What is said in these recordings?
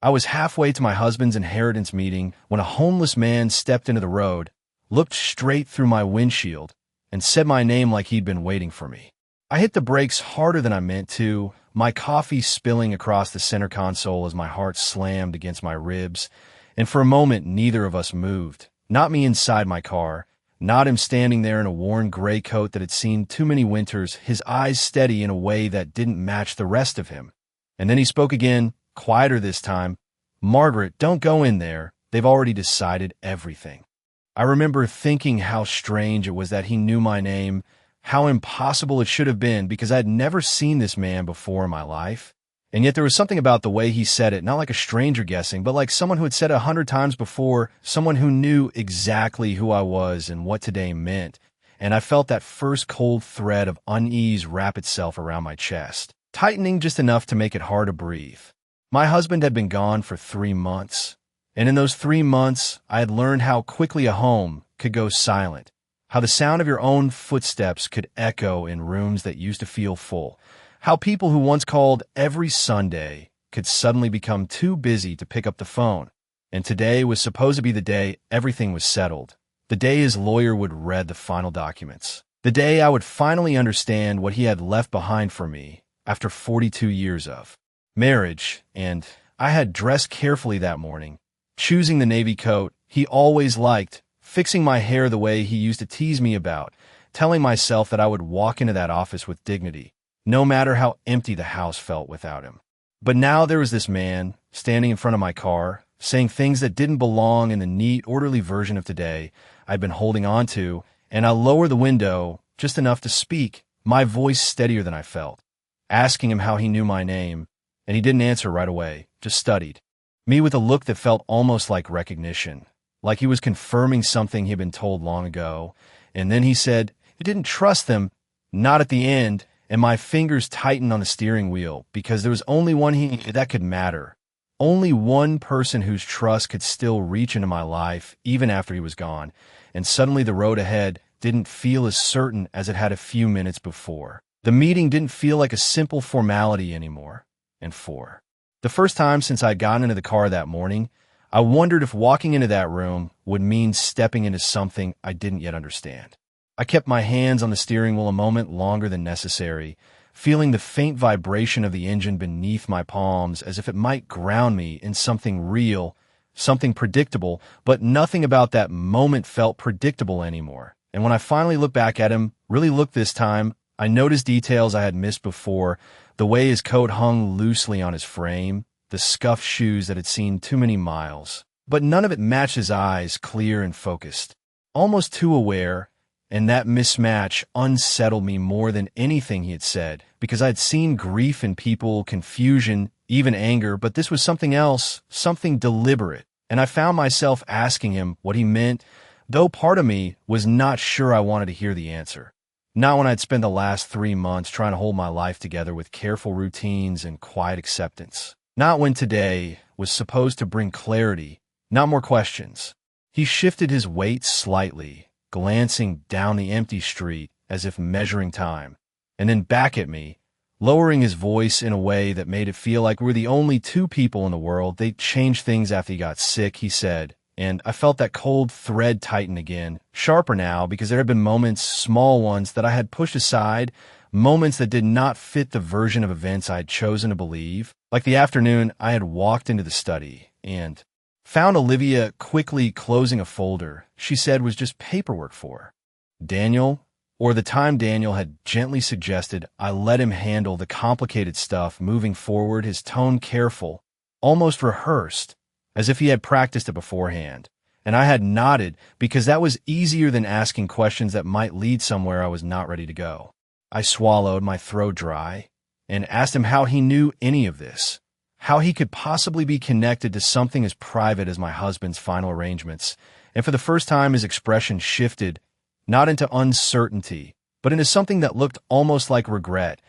I was halfway to my husband's inheritance meeting when a homeless man stepped into the road, looked straight through my windshield, and said my name like he'd been waiting for me. I hit the brakes harder than I meant to, my coffee spilling across the center console as my heart slammed against my ribs, and for a moment neither of us moved. Not me inside my car, not him standing there in a worn gray coat that had seen too many winters, his eyes steady in a way that didn't match the rest of him. And then he spoke again, quieter this time. "Margaret, don't go in there. They've already decided everything." I remember thinking how strange it was that he knew my name, how impossible it should have been because I had never seen this man before in my life. And yet there was something about the way he said it, not like a stranger guessing, but like someone who had said it 100 times before, someone who knew exactly who I was and what today meant. And I felt that first cold thread of unease wrap itself around my chest, tightening just enough to make it hard to breathe. My husband had been gone for 3 months, and in those 3 months, I had learned how quickly a home could go silent, how the sound of your own footsteps could echo in rooms that used to feel full, how people who once called every Sunday could suddenly become too busy to pick up the phone. And today was supposed to be the day everything was settled, the day his lawyer would read the final documents, the day I would finally understand what he had left behind for me after 42 years of marriage. And I had dressed carefully that morning, choosing the navy coat he always liked, fixing my hair the way he used to tease me about, telling myself that I would walk into that office with dignity, no matter how empty the house felt without him. But now there was this man standing in front of my car, saying things that didn't belong in the neat, orderly version of today I'd been holding on to, and I lowered the window just enough to speak, my voice steadier than I felt, asking him how he knew my name. And he didn't answer right away, just studied me with a look that felt almost like recognition, like he was confirming something he had been told long ago. And then he said, "You didn't trust them," not at the end, and my fingers tightened on the steering wheel because there was only one that could matter. Only one person whose trust could still reach into my life even after he was gone. And suddenly the road ahead didn't feel as certain as it had a few minutes before. The meeting didn't feel like a simple formality anymore. And for the first time since I'd gotten into the car that morning, I wondered if walking into that room would mean stepping into something I didn't yet understand. I kept my hands on the steering wheel a moment longer than necessary, feeling the faint vibration of the engine beneath my palms as if it might ground me in something real, something predictable, but nothing about that moment felt predictable anymore. And when I finally looked back at him, really looked this time, I noticed details I had missed before, the way his coat hung loosely on his frame, the scuffed shoes that had seen too many miles. But none of it matched his eyes, clear and focused, almost too aware, and that mismatch unsettled me more than anything he had said, because I had seen grief in people, confusion, even anger, but this was something else, something deliberate, and I found myself asking him what he meant, though part of me was not sure I wanted to hear the answer. Not when I'd spent the last 3 months trying to hold my life together with careful routines and quiet acceptance. Not when today was supposed to bring clarity, not more questions. He shifted his weight slightly, glancing down the empty street as if measuring time, and then back at me, lowering his voice in a way that made it feel like we were the only 2 people in the world. They'd changed things after he got sick, he said. And I felt that cold thread tighten again, sharper now because there had been moments, small ones, that I had pushed aside, moments that did not fit the version of events I had chosen to believe. Like the afternoon I had walked into the study and found Olivia quickly closing a folder she said was just paperwork for her. Daniel, or the time Daniel had gently suggested I let him handle the complicated stuff moving forward, his tone careful, almost rehearsed, as if he had practiced it beforehand. And I had nodded because that was easier than asking questions that might lead somewhere I was not ready to go. I swallowed, my throat dry, and asked him how he knew any of this, how he could possibly be connected to something as private as my husband's final arrangements. And for the first time, his expression shifted, not into uncertainty, but into something that looked almost like regret,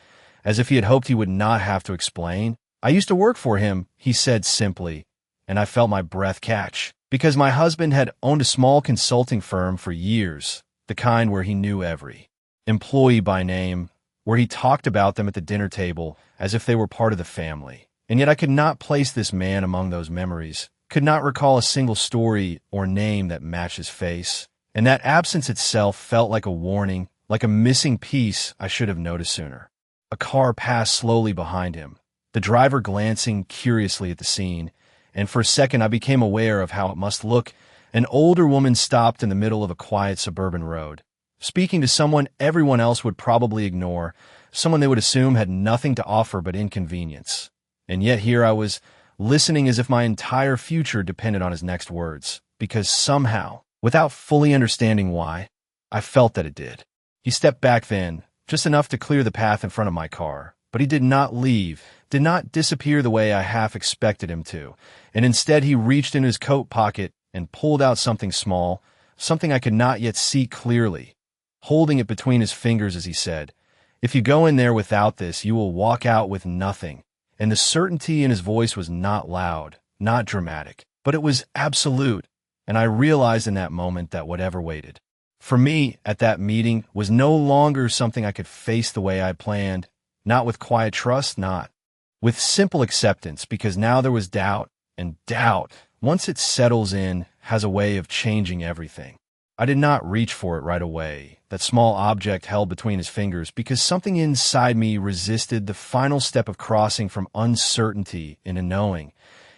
as if he had hoped he would not have to explain. "I used to work for him," he said simply, and I felt my breath catch, because my husband had owned a small consulting firm for years, the kind where he knew every employee by name, where he talked about them at the dinner table as if they were part of the family. And yet I could not place this man among those memories, could not recall a single story or name that matched his face. And that absence itself felt like a warning, like a missing piece I should have noticed sooner. A car passed slowly behind him, the driver glancing curiously at the scene, and for a second I became aware of how it must look. An older woman stopped in the middle of a quiet suburban road, speaking to someone everyone else would probably ignore, someone they would assume had nothing to offer but inconvenience. And yet here I was, listening as if my entire future depended on his next words, because somehow, without fully understanding why, I felt that it did. He stepped back then, just enough to clear the path in front of my car, but he did not leave, did not disappear the way I half expected him to, and instead he reached into his coat pocket and pulled out something small, something I could not yet see clearly. Holding it between his fingers as he said, "If you go in there without this, you will walk out with nothing." And the certainty in his voice was not loud, not dramatic, but it was absolute, and I realized in that moment that whatever waited for me at that meeting was no longer something I could face the way I planned, not with quiet trust, not with simple acceptance, because now there was doubt, and doubt, once it settles in, has a way of changing everything. I did not reach for it right away, that small object held between his fingers, because something inside me resisted the final step of crossing from uncertainty into knowing,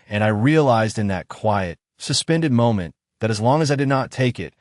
and I realized in that quiet, suspended moment that as long as I did not take it,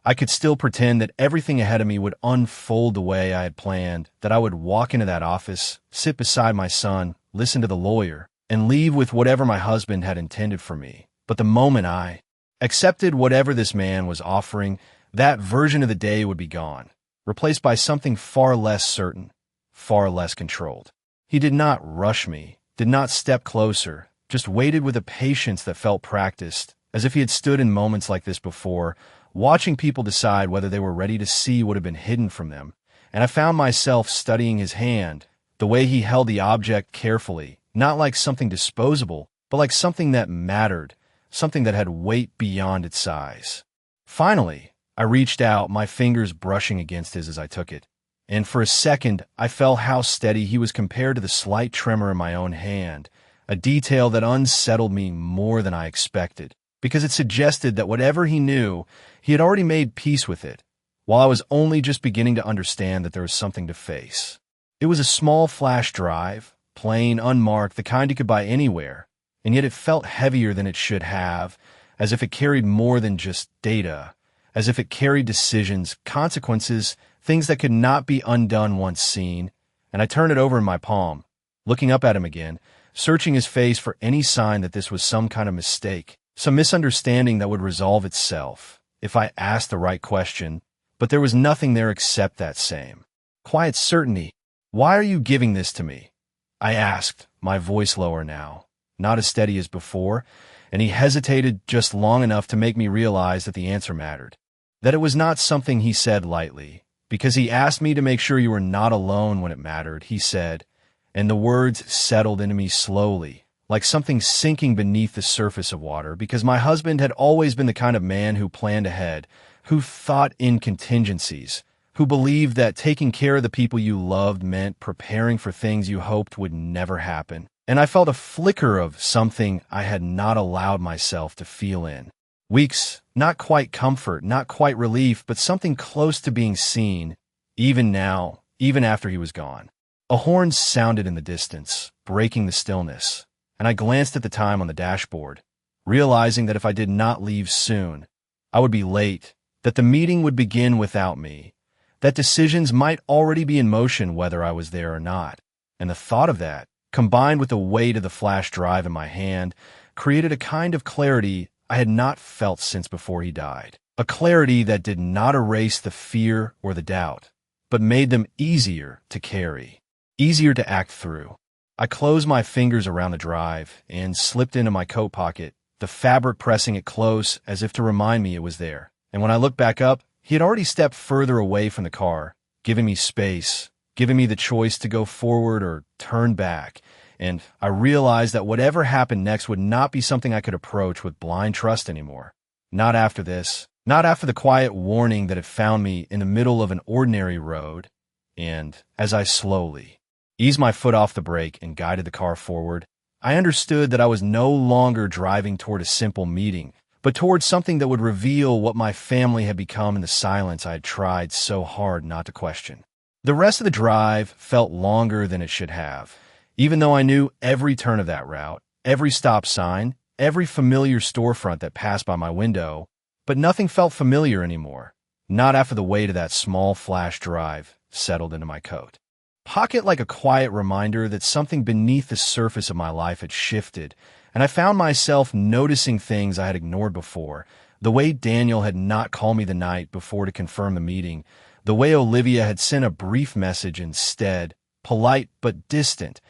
I could still pretend that everything ahead of me would unfold the way I had planned, that I would walk into that office, sit beside my son, listen to the lawyer, and leave with whatever my husband had intended for me. But the moment I accepted whatever this man was offering, that version of the day would be gone, replaced by something far less certain, far less controlled. He did not rush me, did not step closer, just waited with a patience that felt practiced, as if he had stood in moments like this before, watching people decide whether they were ready to see what had been hidden from them. And I found myself studying his hand, the way he held the object carefully, not like something disposable, but like something that mattered, something that had weight beyond its size. Finally, I reached out, my fingers brushing against his as I took it, and for a second I felt how steady he was compared to the slight tremor in my own hand, a detail that unsettled me more than I expected, because it suggested that whatever he knew, he had already made peace with it, while I was only just beginning to understand that there was something to face. It was a small flash drive, plain, unmarked, the kind you could buy anywhere, and yet it felt heavier than it should have, as if it carried more than just data, as if it carried decisions, consequences, things that could not be undone once seen, and I turned it over in my palm, looking up at him again, searching his face for any sign that this was some kind of mistake, some misunderstanding that would resolve itself if I asked the right question, but there was nothing there except that same quiet certainty. "Why are you giving this to me?" I asked, my voice lower now, not as steady as before, and he hesitated just long enough to make me realize that the answer mattered, that it was not something he said lightly, because he asked me to make sure you were not alone when it mattered, he said, and the words settled into me slowly, like something sinking beneath the surface of water, because my husband had always been the kind of man who planned ahead, who thought in contingencies, who believed that taking care of the people you loved meant preparing for things you hoped would never happen. And I felt a flicker of something I had not allowed myself to feel in weeks, not quite comfort, not quite relief, but something close to being seen, even now, even after he was gone. A horn sounded in the distance, breaking the stillness, and I glanced at the time on the dashboard, realizing that if I did not leave soon, I would be late, that the meeting would begin without me, that decisions might already be in motion whether I was there or not. And the thought of that, combined with the weight of the flash drive in my hand, created a kind of clarity I had not felt since before he died. A clarity that did not erase the fear or the doubt, but made them easier to carry, easier to act through. I closed my fingers around the drive and slipped into my coat pocket, the fabric pressing it close as if to remind me it was there. And when I looked back up, he had already stepped further away from the car, giving me space, giving me the choice to go forward or turn back. And I realized that whatever happened next would not be something I could approach with blind trust anymore. Not after this. Not after the quiet warning that had found me in the middle of an ordinary road. And as I slowly eased my foot off the brake and guided the car forward, I understood that I was no longer driving toward a simple meeting, but toward something that would reveal what my family had become in the silence I had tried so hard not to question. The rest of the drive felt longer than it should have, even though I knew every turn of that route, every stop sign, every familiar storefront that passed by my window, but nothing felt familiar anymore, not after the weight of that small flash drive settled into my coat. Pocket like a quiet reminder that something beneath the surface of my life had shifted, and I found myself noticing things I had ignored before, the way Daniel had not called me the night before to confirm the meeting, the way Olivia had sent a brief message instead, polite but distant,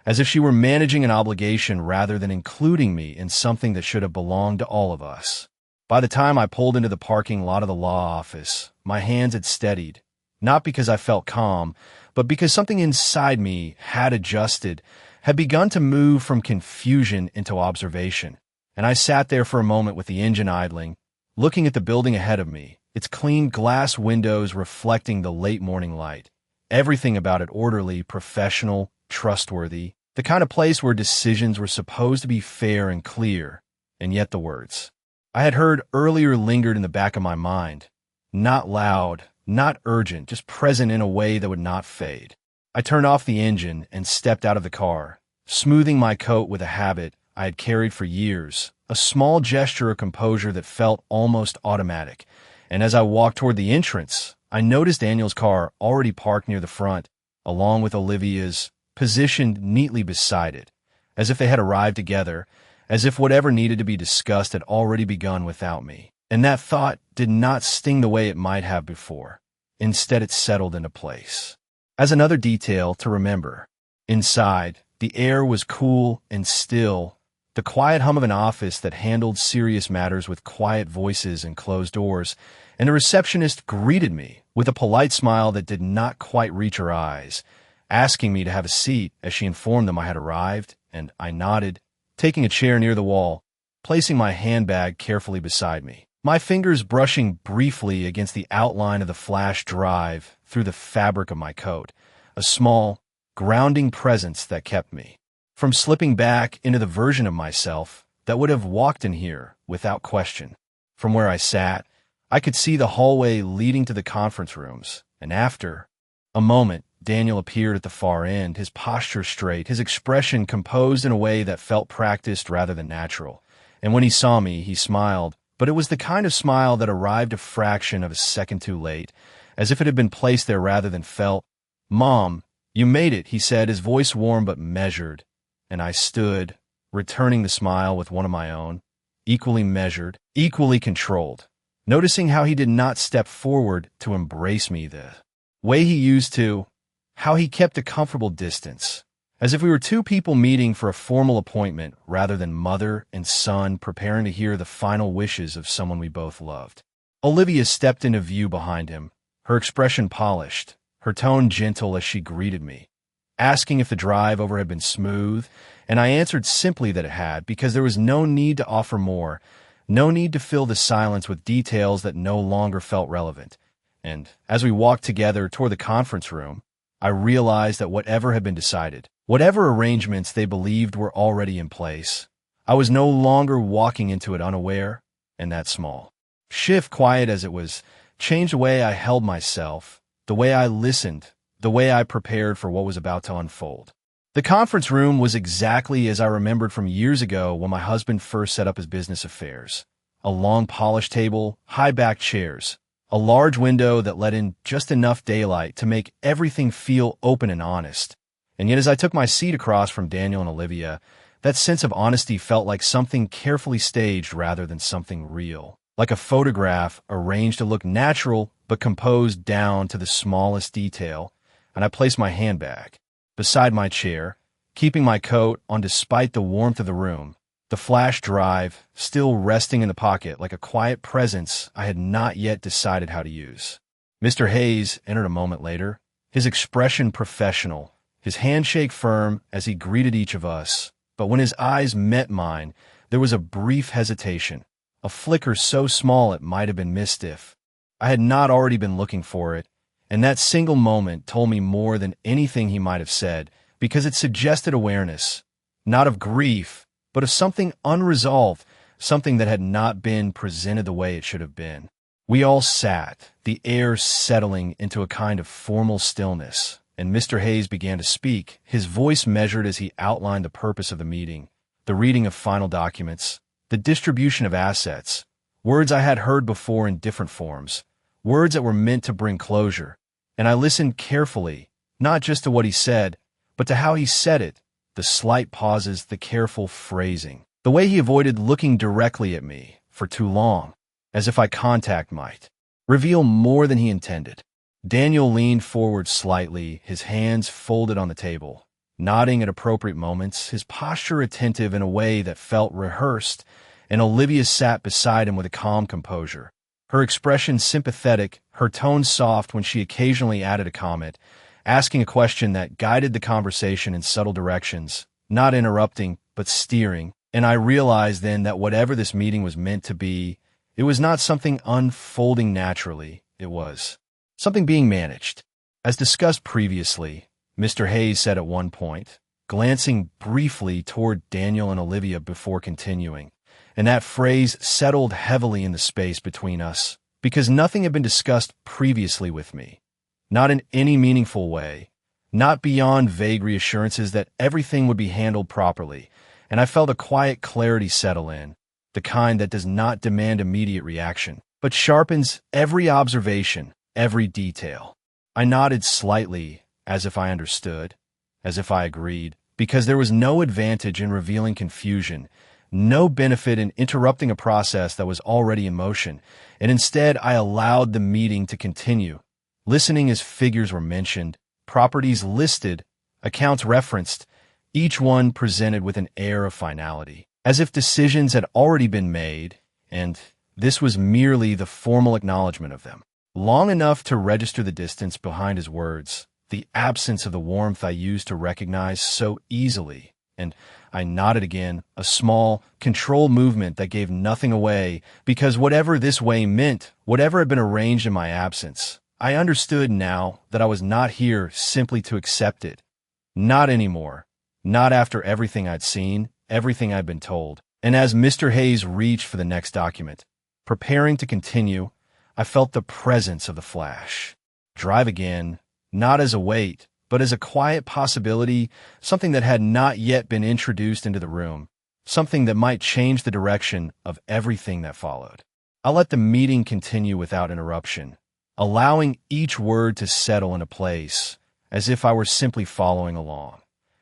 as if she were managing an obligation rather than including me in something that should have belonged to all of us. By the time I pulled into the parking lot of the law office, my hands had steadied, not because I felt calm, but because something inside me had adjusted, had begun to move from confusion into observation. And I sat there for a moment with the engine idling, looking at the building ahead of me, its clean glass windows reflecting the late morning light. Everything about it orderly, professional, trustworthy, the kind of place where decisions were supposed to be fair and clear, and yet the words I had heard earlier lingered in the back of my mind, not loud, not urgent, just present in a way that would not fade. I turned off the engine and stepped out of the car, smoothing my coat with a habit I had carried for years, a small gesture of composure that felt almost automatic. And as I walked toward the entrance, I noticed Daniel's car already parked near the front, along with Olivia's, positioned neatly beside it, as if they had arrived together, as if whatever needed to be discussed had already begun without me. And that thought did not sting the way it might have before. Instead, it settled into place. As another detail to remember, inside, the air was cool and still, the quiet hum of an office that handled serious matters with quiet voices and closed doors, and a receptionist greeted me with a polite smile that did not quite reach her eyes, asking me to have a seat as she informed them I had arrived, and I nodded, taking a chair near the wall, placing my handbag carefully beside me, my fingers brushing briefly against the outline of the flash drive through the fabric of my coat, a small, grounding presence that kept me from slipping back into the version of myself that would have walked in here without question. From where I sat, I could see the hallway leading to the conference rooms, and after a moment, Daniel appeared at the far end, his posture straight, his expression composed in a way that felt practiced rather than natural. And when he saw me, he smiled, but it was the kind of smile that arrived a fraction of a second too late, as if it had been placed there rather than felt. "Mom, you made it," he said, his voice warm but measured. And I stood, returning the smile with one of my own, equally measured, equally controlled, noticing how he did not step forward to embrace me the way he used to, how he kept a comfortable distance, as if we were two people meeting for a formal appointment rather than mother and son preparing to hear the final wishes of someone we both loved. Olivia stepped into view behind him, her expression polished, her tone gentle as she greeted me, asking if the drive over had been smooth, and I answered simply that it had, because there was no need to offer more, no need to fill the silence with details that no longer felt relevant. And as we walked together toward the conference room, I realized that whatever had been decided, whatever arrangements they believed were already in place, I was no longer walking into it unaware, and that small shift, quiet as it was, changed the way I held myself, the way I listened, the way I prepared for what was about to unfold. The conference room was exactly as I remembered from years ago when my husband first set up his business affairs. A long polished table, high-backed chairs, a large window that let in just enough daylight to make everything feel open and honest. And yet as I took my seat across from Daniel and Olivia, that sense of honesty felt like something carefully staged rather than something real, like a photograph arranged to look natural but composed down to the smallest detail. And I placed my handbag beside my chair, keeping my coat on despite the warmth of the room, the flash drive still resting in the pocket like a quiet presence I had not yet decided how to use. Mr. Hayes entered a moment later, his expression professional, his handshake firm as he greeted each of us, but when his eyes met mine, there was a brief hesitation, a flicker so small it might have been missed if I had not already been looking for it, and that single moment told me more than anything he might have said, because it suggested awareness, not of grief, but of something unresolved, something that had not been presented the way it should have been. We all sat, the air settling into a kind of formal stillness, and Mr. Hayes began to speak, his voice measured as he outlined the purpose of the meeting, the reading of final documents, the distribution of assets, words I had heard before in different forms, words that were meant to bring closure. And I listened carefully, not just to what he said, but to how he said it, the slight pauses, the careful phrasing, the way he avoided looking directly at me for too long, as if eye contact might reveal more than he intended. Daniel leaned forward slightly, his hands folded on the table, nodding at appropriate moments, his posture attentive in a way that felt rehearsed, and Olivia sat beside him with a calm composure, her expression sympathetic, her tone soft when she occasionally added a comment, asking a question that guided the conversation in subtle directions, not interrupting, but steering. And I realized then that whatever this meeting was meant to be, it was not something unfolding naturally, it was something being managed. As discussed previously, Mr. Hayes said at one point, glancing briefly toward Daniel and Olivia before continuing, and that phrase settled heavily in the space between us, because nothing had been discussed previously with me, not in any meaningful way, not beyond vague reassurances that everything would be handled properly, and I felt a quiet clarity settle in, the kind that does not demand immediate reaction, but sharpens every observation, every detail. I nodded slightly, as if I understood, as if I agreed, because there was no advantage in revealing confusion, no benefit in interrupting a process that was already in motion, and instead I allowed the meeting to continue, listening as figures were mentioned, properties listed, accounts referenced, each one presented with an air of finality, as if decisions had already been made, and this was merely the formal acknowledgement of them. Long enough to register the distance behind his words, the absence of the warmth I used to recognize so easily, and I nodded again, a small, controlled movement that gave nothing away, because whatever this way meant, whatever had been arranged in my absence, I understood now that I was not here simply to accept it. Not anymore. Not after everything I'd seen, everything I'd been told. And as Mr. Hayes reached for the next document, preparing to continue, I felt the presence of the flash. Drive again, not as a weight, but as a quiet possibility, something that had not yet been introduced into the room, something that might change the direction of everything that followed. I let the meeting continue without interruption, allowing each word to settle into place, as if I were simply following along,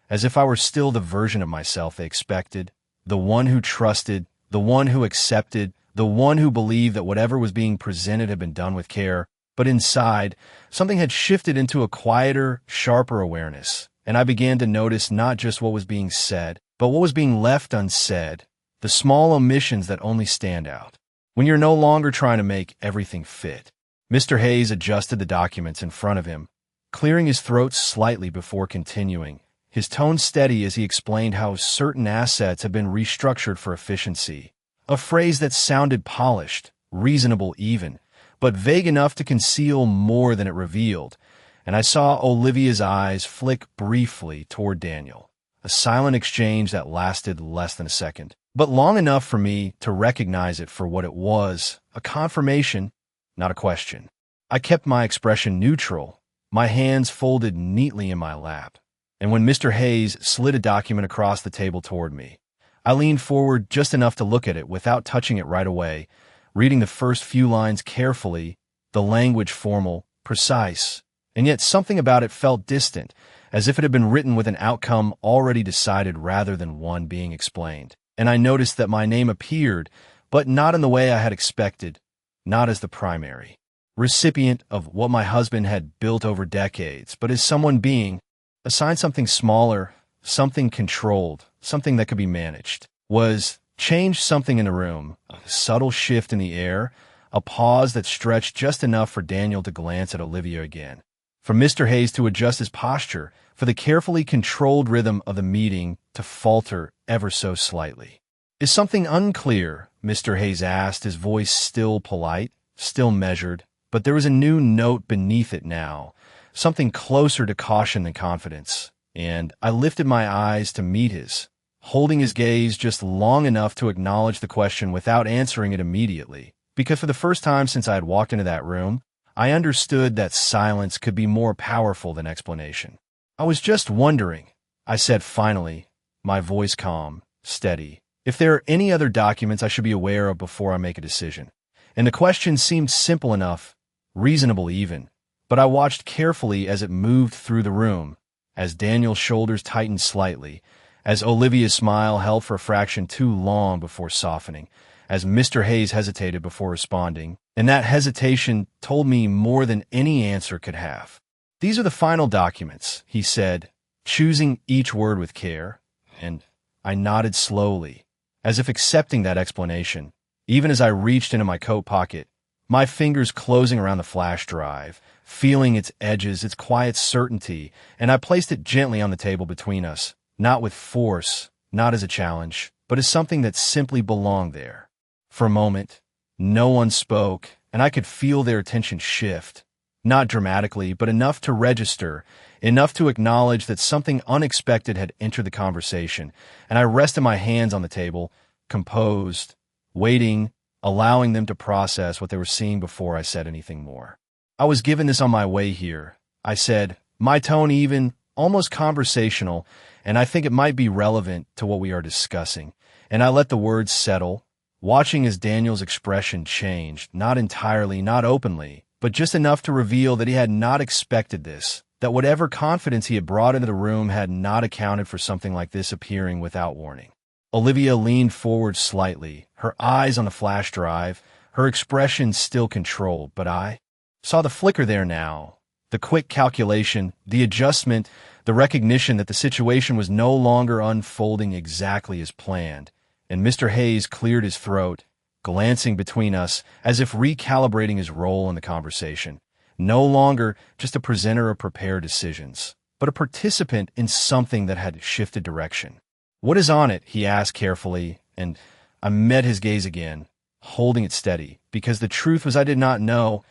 as if I were still the version of myself they expected, the one who trusted, the one who accepted, the one who believed that whatever was being presented had been done with care. But inside, something had shifted into a quieter, sharper awareness, and I began to notice not just what was being said, but what was being left unsaid, the small omissions that only stand out, when you're no longer trying to make everything fit. Mr. Hayes adjusted the documents in front of him, clearing his throat slightly before continuing, his tone steady as he explained how certain assets had been restructured for efficiency, a phrase that sounded polished, reasonable even, but vague enough to conceal more than it revealed, and I saw Olivia's eyes flick briefly toward Daniel, a silent exchange that lasted less than a second, but long enough for me to recognize it for what it was, a confirmation, not a question. I kept my expression neutral, my hands folded neatly in my lap, and when Mr. Hayes slid a document across the table toward me, I leaned forward just enough to look at it without touching it right away, reading the first few lines carefully, the language formal, precise, and yet something about it felt distant, as if it had been written with an outcome already decided rather than one being explained. And I noticed that my name appeared, but not in the way I had expected, not as the primary recipient of what my husband had built over decades, but as someone being assigned something smaller, something controlled, something that could be managed, was changed something in the room, a subtle shift in the air, a pause that stretched just enough for Daniel to glance at Olivia again, for Mr. Hayes to adjust his posture, for the carefully controlled rhythm of the meeting to falter ever so slightly. "Is something unclear?" Mr. Hayes asked, his voice still polite, still measured, but there was a new note beneath it now, something closer to caution than confidence, and I lifted my eyes to meet his, holding his gaze just long enough to acknowledge the question without answering it immediately, because for the first time since I had walked into that room, I understood that silence could be more powerful than explanation. "I was just wondering," I said finally, my voice calm, steady, "if there are any other documents I should be aware of before I make a decision." And the question seemed simple enough, reasonable even, but I watched carefully as it moved through the room, as Daniel's shoulders tightened slightly, as Olivia's smile held for a fraction too long before softening, as Mr. Hayes hesitated before responding, and that hesitation told me more than any answer could have. "These are the final documents," he said, choosing each word with care, and I nodded slowly, as if accepting that explanation, even as I reached into my coat pocket, my fingers closing around the flash drive, feeling its edges, its quiet certainty, and I placed it gently on the table between us, not with force, not as a challenge, but as something that simply belonged there. For a moment, no one spoke, and I could feel their attention shift, not dramatically, but enough to register, enough to acknowledge that something unexpected had entered the conversation, and I rested my hands on the table, composed, waiting, allowing them to process what they were seeing before I said anything more. "I was given this on my way here," I said, my tone even, almost conversational, and I think it might be relevant to what we are discussing. And I let the words settle, watching as Daniel's expression changed, not entirely, not openly, but just enough to reveal that he had not expected this, that whatever confidence he had brought into the room had not accounted for something like this appearing without warning. Olivia leaned forward slightly, her eyes on the flash drive, her expression still controlled, but I saw the flicker there now, the quick calculation, the adjustment, the recognition that the situation was no longer unfolding exactly as planned, and Mr. Hayes cleared his throat, glancing between us as if recalibrating his role in the conversation, no longer just a presenter of prepared decisions, but a participant in something that had shifted direction. "What is on it?" he asked carefully, and I met his gaze again, holding it steady, because the truth was I did not know,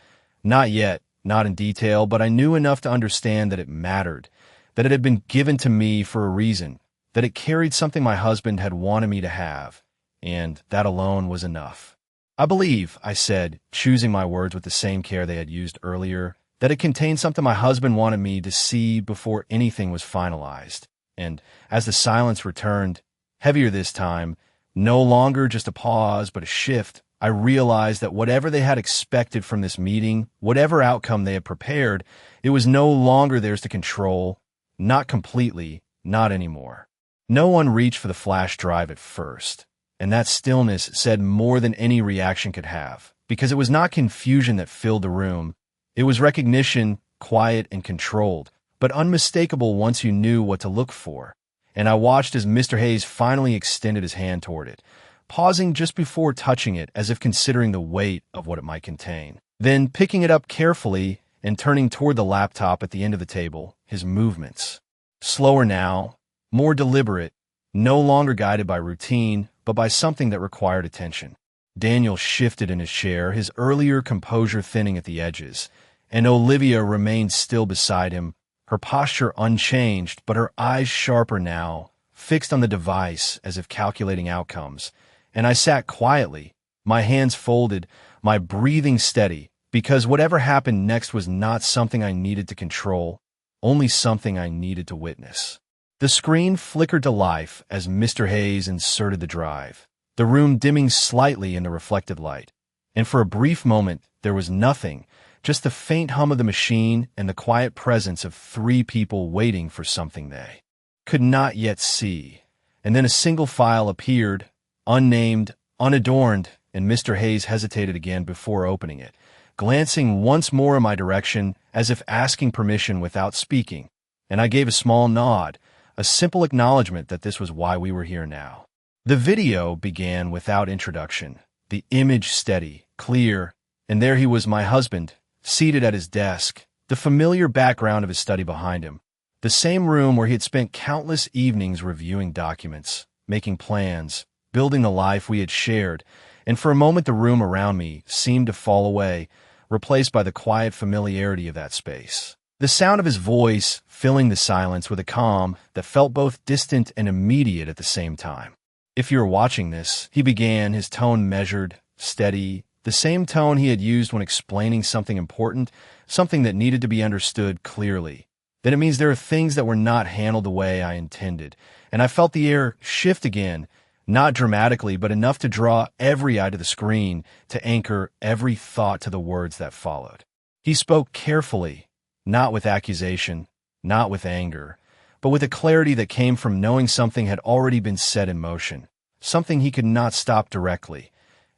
not yet, not in detail, but I knew enough to understand that it mattered, that it had been given to me for a reason, that it carried something my husband had wanted me to have, and that alone was enough. "I believe," I said, choosing my words with the same care they had used earlier, "that it contained something my husband wanted me to see before anything was finalized." And as the silence returned, heavier this time, no longer just a pause but a shift, I realized that whatever they had expected from this meeting, whatever outcome they had prepared, it was no longer theirs to control, not completely, not anymore. No one reached for the flash drive at first, and that stillness said more than any reaction could have, because it was not confusion that filled the room. It was recognition, quiet and controlled, but unmistakable once you knew what to look for. And I watched as Mr. Hayes finally extended his hand toward it, pausing just before touching it as if considering the weight of what it might contain. Then picking it up carefully and turning toward the laptop at the end of the table, his movements. Slower now, more deliberate, no longer guided by routine, but by something that required attention. Daniel shifted in his chair, his earlier composure thinning at the edges, and Olivia remained still beside him, her posture unchanged, but her eyes sharper now, fixed on the device as if calculating outcomes. And I sat quietly, my hands folded, my breathing steady, because whatever happened next was not something I needed to control, only something I needed to witness. The screen flickered to life as Mr. Hayes inserted the drive, the room dimming slightly in the reflected light. And for a brief moment, there was nothing, just the faint hum of the machine and the quiet presence of three people waiting for something they could not yet see. And then a single file appeared, unnamed, unadorned, and Mr. Hayes hesitated again before opening it, glancing once more in my direction as if asking permission without speaking, and I gave a small nod, a simple acknowledgement that this was why we were here now. The video began without introduction, the image steady, clear, and there he was, my husband, seated at his desk, the familiar background of his study behind him, the same room where he had spent countless evenings reviewing documents, making plans, building the life we had shared, and for a moment the room around me seemed to fall away, replaced by the quiet familiarity of that space. the sound of his voice filling the silence with a calm that felt both distant and immediate at the same time. "If you're watching this," he began, his tone measured, steady, the same tone he had used when explaining something important, something that needed to be understood clearly. "Then it means there are things that were not handled the way I intended." And I felt the air shift again, not dramatically, but enough to draw every eye to the screen, to anchor every thought to the words that followed. He spoke carefully, not with accusation, not with anger, but with a clarity that came from knowing something had already been set in motion, something he could not stop directly.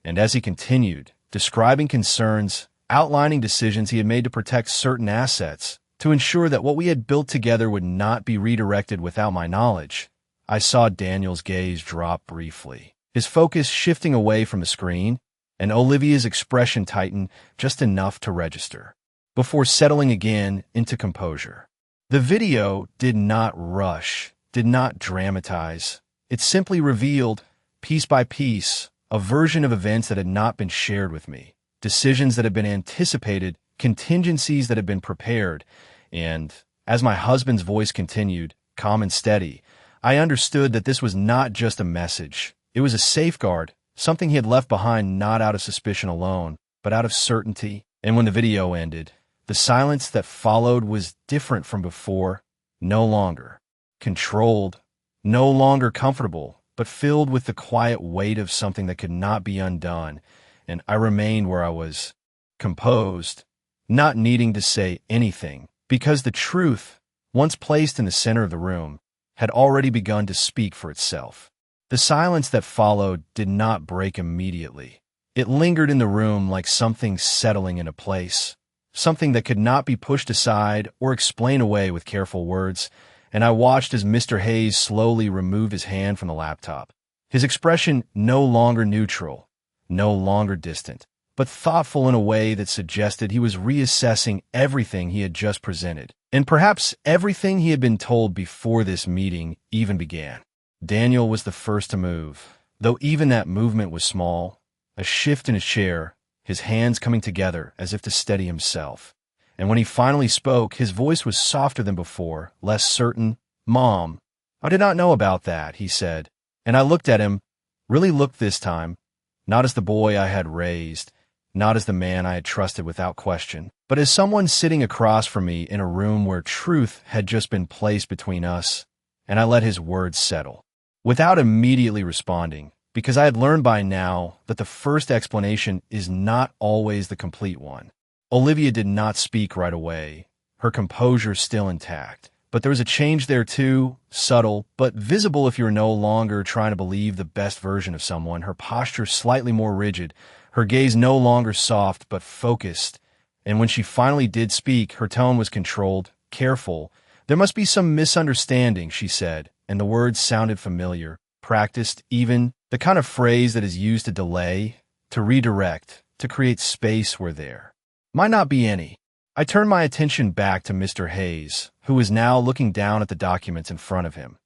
And as he continued, describing concerns, outlining decisions he had made to protect certain assets, to ensure that what we had built together would not be redirected without my knowledge, I saw Daniel's gaze drop briefly, his focus shifting away from the screen, and Olivia's expression tighten just enough to register, before settling again into composure. The video did not rush, did not dramatize. It simply revealed, piece by piece, a version of events that had not been shared with me, decisions that had been anticipated, contingencies that had been prepared, and, as my husband's voice continued, calm and steady, I understood that this was not just a message. It was a safeguard, something he had left behind not out of suspicion alone, but out of certainty. And when the video ended, the silence that followed was different from before, no longer controlled, no longer comfortable, but filled with the quiet weight of something that could not be undone. And I remained where I was, composed, not needing to say anything, because the truth, once placed in the center of the room, had already begun to speak for itself. The silence that followed did not break immediately. It lingered in the room like something settling into place, something that could not be pushed aside or explained away with careful words, and I watched as Mr. Hayes slowly removed his hand from the laptop, his expression no longer neutral, no longer distant, but thoughtful in a way that suggested he was reassessing everything he had just presented, and perhaps everything he had been told before this meeting even began. Daniel was the first to move, though even that movement was small, a shift in his chair, his hands coming together as if to steady himself. And when he finally spoke, his voice was softer than before, less certain. "Mom, I did not know about that," he said, and I looked at him, really looked this time, not as the boy I had raised, not as the man I had trusted without question, but as someone sitting across from me in a room where truth had just been placed between us, and I let his words settle, without immediately responding, because I had learned by now that the first explanation is not always the complete one. Olivia did not speak right away, her composure still intact, but there was a change there too, subtle, but visible if you were no longer trying to believe the best version of someone, her posture slightly more rigid, her gaze no longer soft but focused, and when she finally did speak, her tone was controlled, careful. "There must be some misunderstanding," she said, and the words sounded familiar, practiced even, the kind of phrase that is used to delay, to redirect, to create space where there might not be any. I turned my attention back to Mr. Hayes, who was now looking down at the documents in front of him,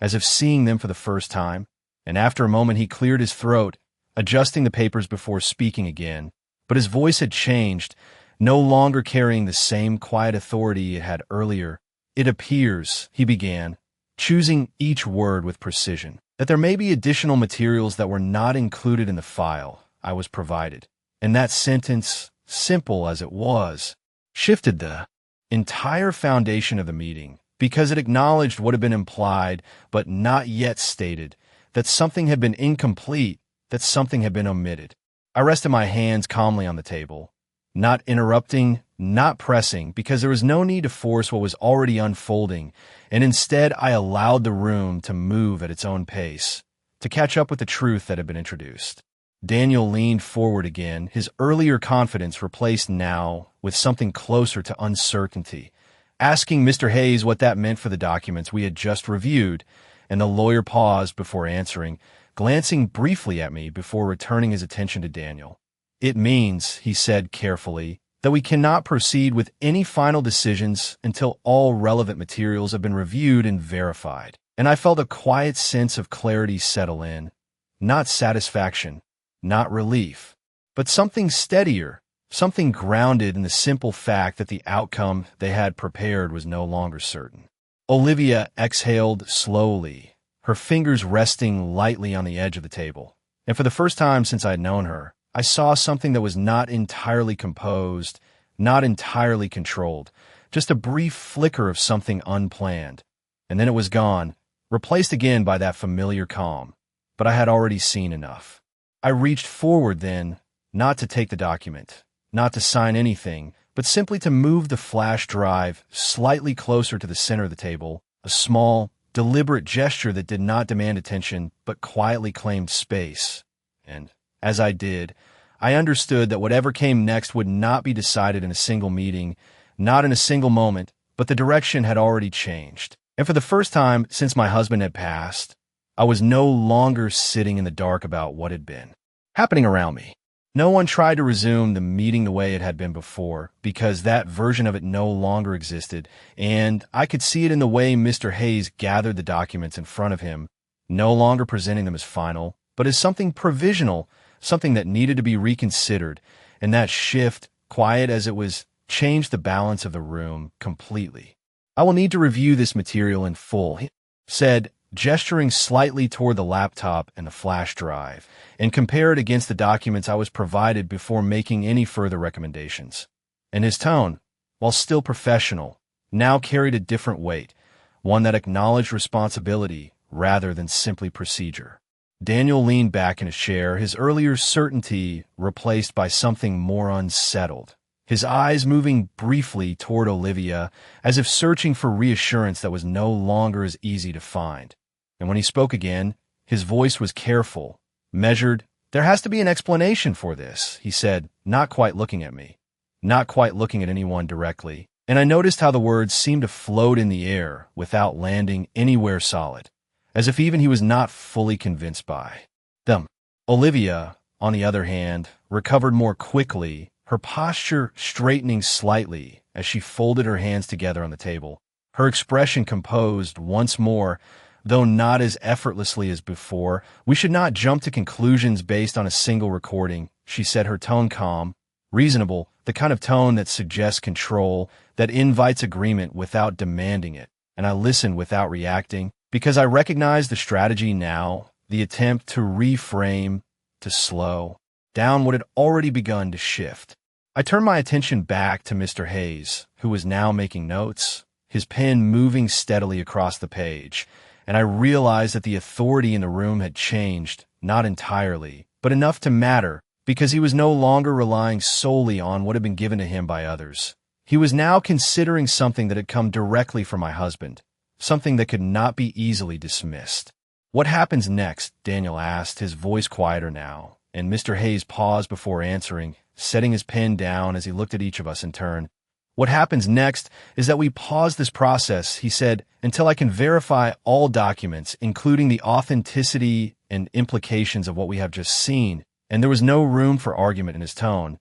as if seeing them for the first time, and after a moment he cleared his throat, adjusting the papers before speaking again, but his voice had changed, no longer carrying the same quiet authority it had earlier. "It appears," he began, choosing each word with precision, "that there may be additional materials that were not included in the file I was provided." And that sentence, simple as it was, shifted the entire foundation of the meeting, because it acknowledged what had been implied but not yet stated, that something had been incomplete, that something had been omitted. I rested my hands calmly on the table, not interrupting, not pressing, because there was no need to force what was already unfolding, and instead I allowed the room to move at its own pace, to catch up with the truth that had been introduced. Daniel leaned forward again, his earlier confidence replaced now with something closer to uncertainty, asking Mr. Hayes what that meant for the documents we had just reviewed, and the lawyer paused before answering, glancing briefly at me before returning his attention to Daniel. "It means," he said carefully, "that we cannot proceed with any final decisions until all relevant materials have been reviewed and verified." And I felt a quiet sense of clarity settle in, not satisfaction, not relief, but something steadier, something grounded in the simple fact that the outcome they had prepared was no longer certain. Olivia exhaled slowly, her fingers resting lightly on the edge of the table. And for the first time since I had known her, I saw something that was not entirely composed, not entirely controlled, just a brief flicker of something unplanned. And then it was gone, replaced again by that familiar calm. But I had already seen enough. I reached forward then, not to take the document, not to sign anything, but simply to move the flash drive slightly closer to the center of the table, a small, deliberate gesture that did not demand attention but quietly claimed space. And as I did, I understood that whatever came next would not be decided in a single meeting, not in a single moment, but the direction had already changed. And for the first time since my husband had passed, I was no longer sitting in the dark about what had been happening around me. No one tried to resume the meeting the way it had been before, because that version of it no longer existed, and I could see it in the way Mr. Hayes gathered the documents in front of him, no longer presenting them as final, but as something provisional, something that needed to be reconsidered, and that shift, quiet as it was, changed the balance of the room completely. "I will need to review this material in full," he said, gesturing slightly toward the laptop and the flash drive, and compare it against the documents I was provided before making any further recommendations. And his tone, while still professional, now carried a different weight, one that acknowledged responsibility rather than simply procedure. Daniel leaned back in his chair, his earlier certainty replaced by something more unsettled, his eyes moving briefly toward Olivia, as if searching for reassurance that was no longer as easy to find. And when he spoke again, his voice was careful, measured. "There has to be an explanation for this," he said, not quite looking at me, not quite looking at anyone directly. And I noticed how the words seemed to float in the air without landing anywhere solid, as if even he was not fully convinced by them. Olivia, on the other hand, recovered more quickly, her posture straightening slightly as she folded her hands together on the table, her expression composed once more, though not as effortlessly as before. "We should not jump to conclusions based on a single recording," she said, her tone calm, reasonable, the kind of tone that suggests control, that invites agreement without demanding it. And I listened without reacting, because I recognized the strategy now, the attempt to reframe, to slow down what had already begun to shift. I turned my attention back to Mr. Hayes, who was now making notes, his pen moving steadily across the page, and I realized that the authority in the room had changed, not entirely, but enough to matter, because he was no longer relying solely on what had been given to him by others. He was now considering something that had come directly from my husband, something that could not be easily dismissed. "What happens next?" Daniel asked, his voice quieter now, and Mr. Hayes paused before answering, setting his pen down as he looked at each of us in turn. "What happens next is that we pause this process," he said, "until I can verify all documents, including the authenticity and implications of what we have just seen." And there was no room for argument in his tone,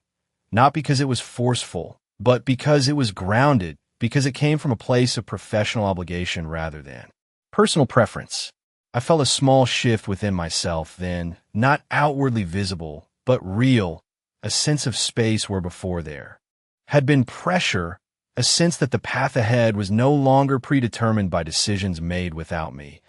not because it was forceful, but because it was grounded, because it came from a place of professional obligation rather than personal preference. I felt a small shift within myself then, not outwardly visible, but real, a sense of space where before there had been pressure, a sense that the path ahead was no longer predetermined by decisions made without me,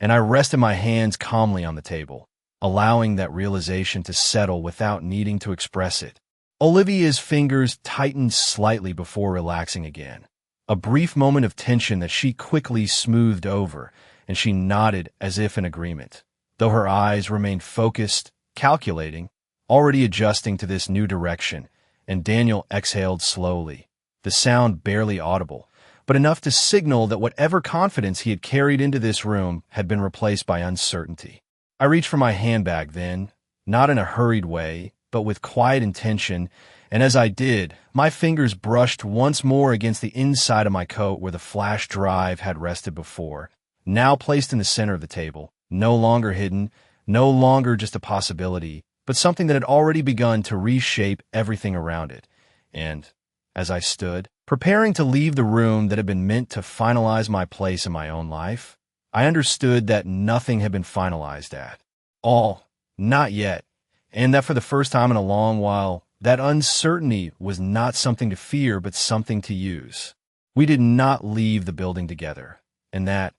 and I rested my hands calmly on the table, allowing that realization to settle without needing to express it. Olivia's fingers tightened slightly before relaxing again, a brief moment of tension that she quickly smoothed over, and she nodded as if in agreement, though her eyes remained focused, calculating, already adjusting to this new direction. And Daniel exhaled slowly, the sound barely audible, but enough to signal that whatever confidence he had carried into this room had been replaced by uncertainty. I reached for my handbag then, not in a hurried way, but with quiet intention, and as I did, my fingers brushed once more against the inside of my coat where the flash drive had rested before, now placed in the center of the table, no longer hidden, no longer just a possibility, but something that had already begun to reshape everything around it. And as I stood, preparing to leave the room that had been meant to finalize my place in my own life, I understood that nothing had been finalized at all, not yet, and that for the first time in a long while, That uncertainty was not something to fear, but something to use. We did not leave the building together, and that,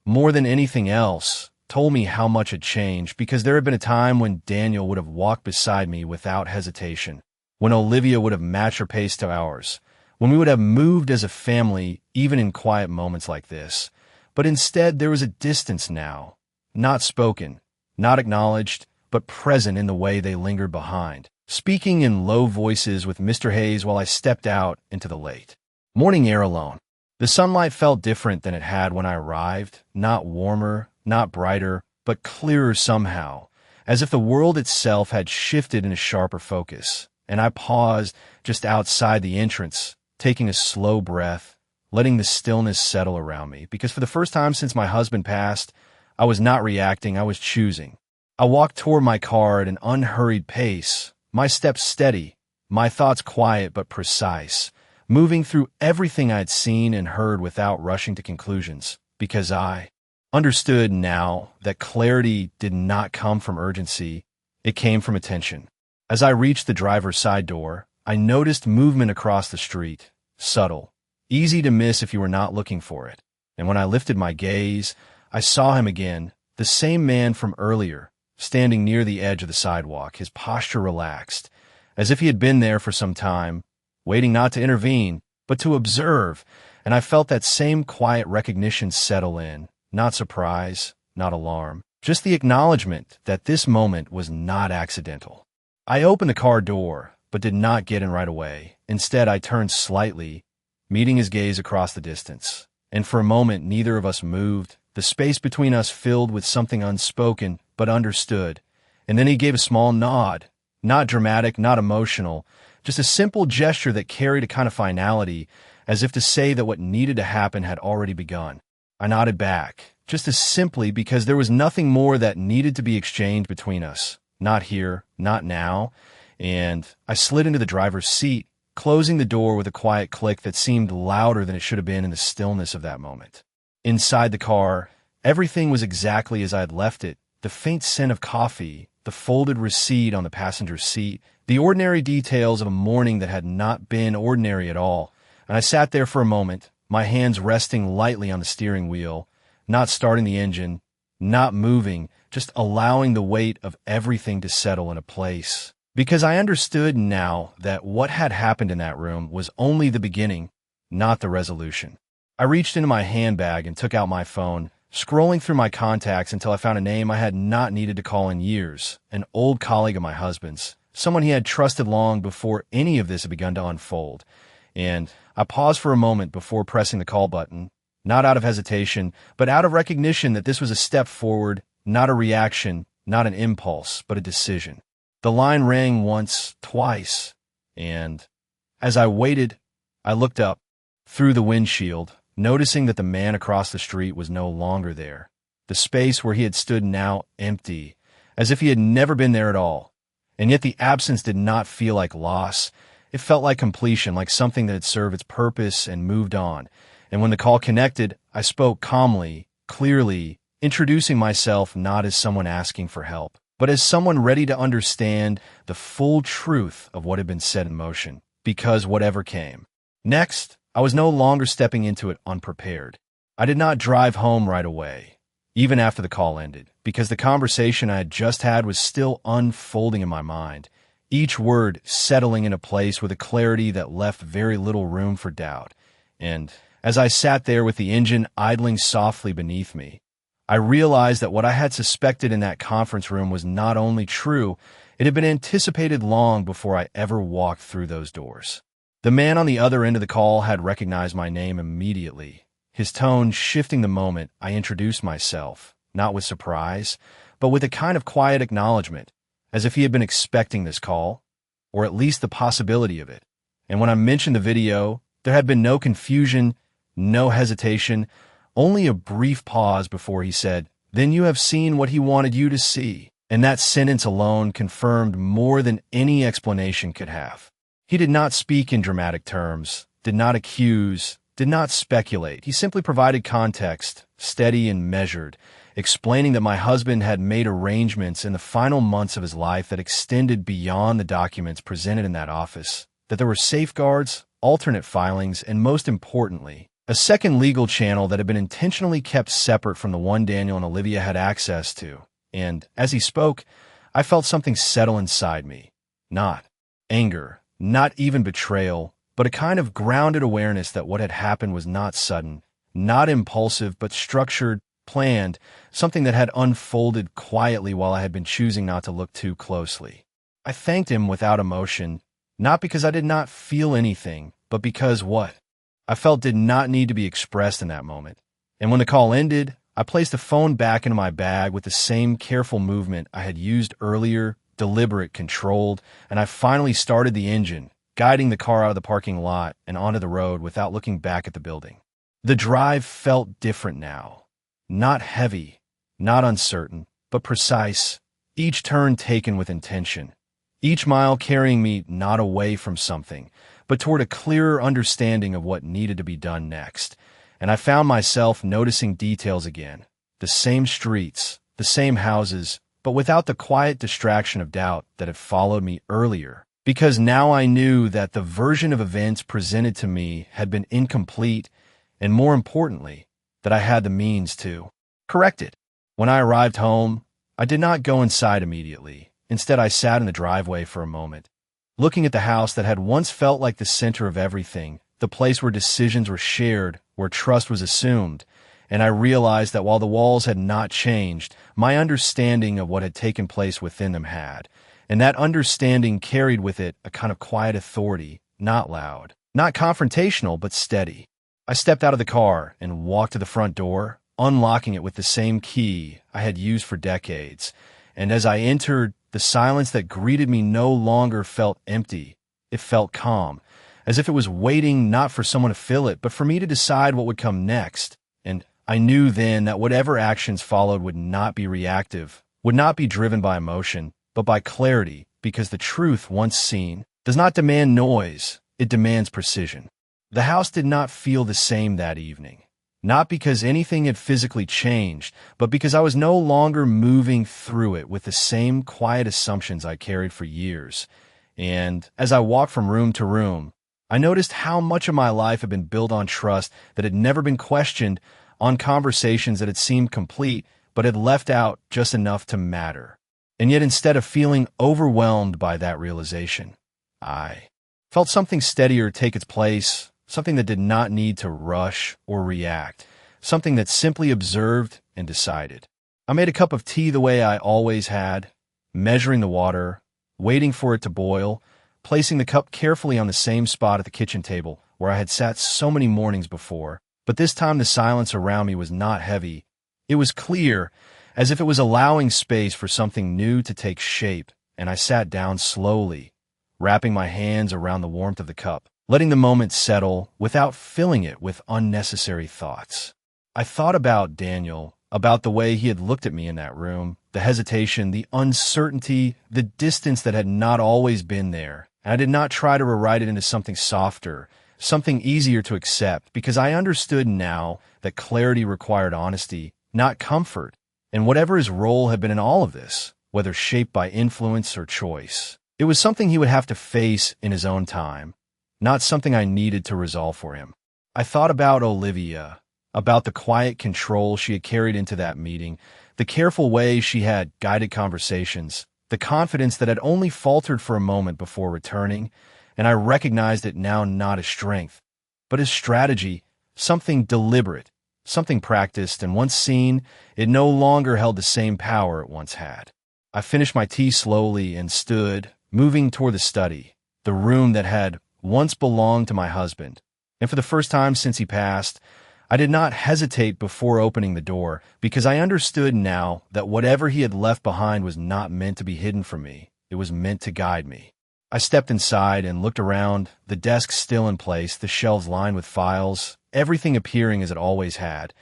more than anything else, told me how much had changed, because there had been a time when Daniel would have walked beside me without hesitation, when Olivia would have matched her pace to ours, when we would have moved as a family even in quiet moments like this. But instead there was a distance now, not spoken, not acknowledged, but present in the way they lingered behind, speaking in low voices with Mr. Hayes while I stepped out into the late morning air alone. The sunlight felt different than it had when I arrived, not warmer, not brighter, but clearer somehow, as if the world itself had shifted in a sharper focus. And I paused just outside the entrance, taking a slow breath, letting the stillness settle around me, because for the first time since my husband passed, I was not reacting, I was choosing. I walked toward my car at an unhurried pace, my steps steady, my thoughts quiet but precise, moving through everything I'd seen and heard without rushing to conclusions, because I understood now that clarity did not come from urgency, it came from attention. As I reached the driver's side door, I noticed movement across the street, subtle, easy to miss if you were not looking for it. And when I lifted my gaze, I saw him again, the same man from earlier, standing near the edge of the sidewalk, his posture relaxed, as if he had been there for some time, waiting not to intervene, but to observe, and I felt that same quiet recognition settle in, not surprise, not alarm, just the acknowledgement that this moment was not accidental. I opened the car door, but did not get in right away. Instead, I turned slightly, meeting his gaze across the distance, and for a moment neither of us moved, the space between us filled with something unspoken, but understood. And then he gave a small nod, not dramatic, not emotional, just a simple gesture that carried a kind of finality, as if to say that what needed to happen had already begun. I nodded back, just as simply because there was nothing more that needed to be exchanged between us. Not here, not now. And I slid into the driver's seat, closing the door with a quiet click that seemed louder than it should have been in the stillness of that moment. Inside the car, everything was exactly as I had left it. The faint scent of coffee, the folded receipt on the passenger seat, the ordinary details of a morning that had not been ordinary at all. And I sat there for a moment, my hands resting lightly on the steering wheel, not starting the engine, not moving, just allowing the weight of everything to settle in a place. Because I understood now that what had happened in that room was only the beginning, not the resolution. I reached into my handbag and took out my phone, scrolling through my contacts until I found a name I had not needed to call in years, an old colleague of my husband's, someone he had trusted long before any of this had begun to unfold. And I paused for a moment before pressing the call button, not out of hesitation, but out of recognition that this was a step forward, not a reaction, not an impulse, but a decision. The line rang once, twice, and as I waited, I looked up through the windshield, noticing that the man across the street was no longer there. The space where he had stood now empty, as if he had never been there at all. And yet the absence did not feel like loss. It felt like completion, like something that had served its purpose and moved on. And when the call connected, I spoke calmly, clearly, introducing myself not as someone asking for help, but as someone ready to understand the full truth of what had been set in motion, because whatever came. Next, I was no longer stepping into it unprepared. I did not drive home right away, even after the call ended, because the conversation I had just had was still unfolding in my mind, each word settling into place with a clarity that left very little room for doubt. And as I sat there with the engine idling softly beneath me, I realized that what I had suspected in that conference room was not only true, it had been anticipated long before I ever walked through those doors. The man on the other end of the call had recognized my name immediately, his tone shifting the moment I introduced myself, not with surprise, but with a kind of quiet acknowledgement, as if he had been expecting this call, or at least the possibility of it. And when I mentioned the video, there had been no confusion, no hesitation, only a brief pause before he said, "Then you have seen what he wanted you to see." And that sentence alone confirmed more than any explanation could have. He did not speak in dramatic terms, did not accuse, did not speculate. He simply provided context, steady and measured, explaining that my husband had made arrangements in the final months of his life that extended beyond the documents presented in that office, that there were safeguards, alternate filings, and most importantly, a second legal channel that had been intentionally kept separate from the one Daniel and Olivia had access to. And, as he spoke, I felt something settle inside me. Not anger, not even betrayal, but a kind of grounded awareness that what had happened was not sudden, not impulsive, but structured, planned, something that had unfolded quietly while I had been choosing not to look too closely. I thanked him without emotion, not because I did not feel anything, but because what I felt did not need to be expressed in that moment. And when the call ended, I placed the phone back into my bag with the same careful movement I had used earlier, deliberate, controlled, and I finally started the engine, guiding the car out of the parking lot and onto the road without looking back at the building. The drive felt different now. Not heavy, not uncertain, but precise, each turn taken with intention. Each mile carrying me not away from something, but toward a clearer understanding of what needed to be done next. And I found myself noticing details again. The same streets, the same houses, but without the quiet distraction of doubt that had followed me earlier. Because now I knew that the version of events presented to me had been incomplete, and more importantly, that I had the means to correct it. When I arrived home, I did not go inside immediately. Instead, I sat in the driveway for a moment, looking at the house that had once felt like the center of everything, the place where decisions were shared, where trust was assumed, and I realized that while the walls had not changed, my understanding of what had taken place within them had, and that understanding carried with it a kind of quiet authority, not loud, not confrontational, but steady. I stepped out of the car and walked to the front door, unlocking it with the same key I had used for decades, and as I entered, the silence that greeted me no longer felt empty. It felt calm, as if it was waiting not for someone to fill it, but for me to decide what would come next. And I knew then that whatever actions followed would not be reactive, would not be driven by emotion, but by clarity, because the truth, once seen, does not demand noise, it demands precision. The house did not feel the same that evening. Not because anything had physically changed, but because I was no longer moving through it with the same quiet assumptions I carried for years. And as I walked from room to room, I noticed how much of my life had been built on trust that had never been questioned, on conversations that had seemed complete, but had left out just enough to matter. And yet instead of feeling overwhelmed by that realization, I felt something steadier take its place, something that did not need to rush or react, something that simply observed and decided. I made a cup of tea the way I always had, measuring the water, waiting for it to boil, placing the cup carefully on the same spot at the kitchen table where I had sat so many mornings before. But this time the silence around me was not heavy. It was clear, as if it was allowing space for something new to take shape, and I sat down slowly, wrapping my hands around the warmth of the cup, letting the moment settle without filling it with unnecessary thoughts. I thought about Daniel, about the way he had looked at me in that room, the hesitation, the uncertainty, the distance that had not always been there, and I did not try to rewrite it into something softer, something easier to accept, because I understood now that clarity required honesty, not comfort, and whatever his role had been in all of this, whether shaped by influence or choice, it was something he would have to face in his own time, not something I needed to resolve for him. I thought about Olivia, about the quiet control she had carried into that meeting, the careful way she had guided conversations, the confidence that had only faltered for a moment before returning, and I recognized it now not as strength, but as strategy, something deliberate, something practiced, and once seen, it no longer held the same power it once had. I finished my tea slowly and stood, moving toward the study, the room that had once belonged to my husband, and for the first time since he passed, I did not hesitate before opening the door, because I understood now that whatever he had left behind was not meant to be hidden from me. It was meant to guide me. I stepped inside and looked around, the desk still in place, the shelves lined with files, everything appearing as it always had.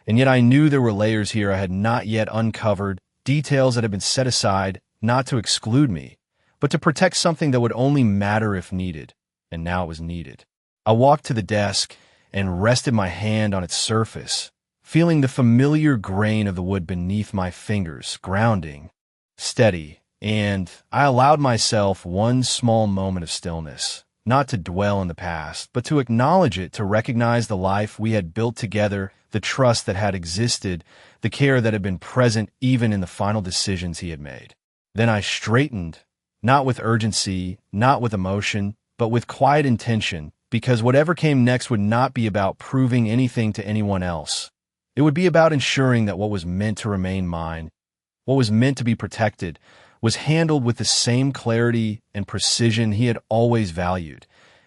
And yet I knew there were layers here I had not yet uncovered, details that had been set aside, not to exclude me, but to protect something that would only matter if needed. And now it was needed. I walked to the desk and rested my hand on its surface, feeling the familiar grain of the wood beneath my fingers, grounding, steady, and I allowed myself one small moment of stillness, not to dwell in the past, but to acknowledge it, to recognize the life we had built together, the trust that had existed, the care that had been present even in the final decisions he had made. Then I straightened, not with urgency, not with emotion, but with quiet intention, because whatever came next would not be about proving anything to anyone else. It would be about ensuring that what was meant to remain mine, what was meant to be protected, was handled with the same clarity and precision he had always valued.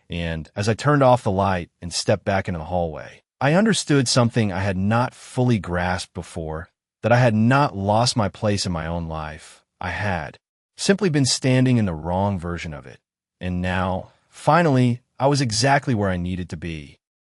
And as I turned off the light and stepped back into the hallway, I understood something I had not fully grasped before, that I had not lost my place in my own life. I had simply been standing in the wrong version of it. And now, finally, I was exactly where I needed to be.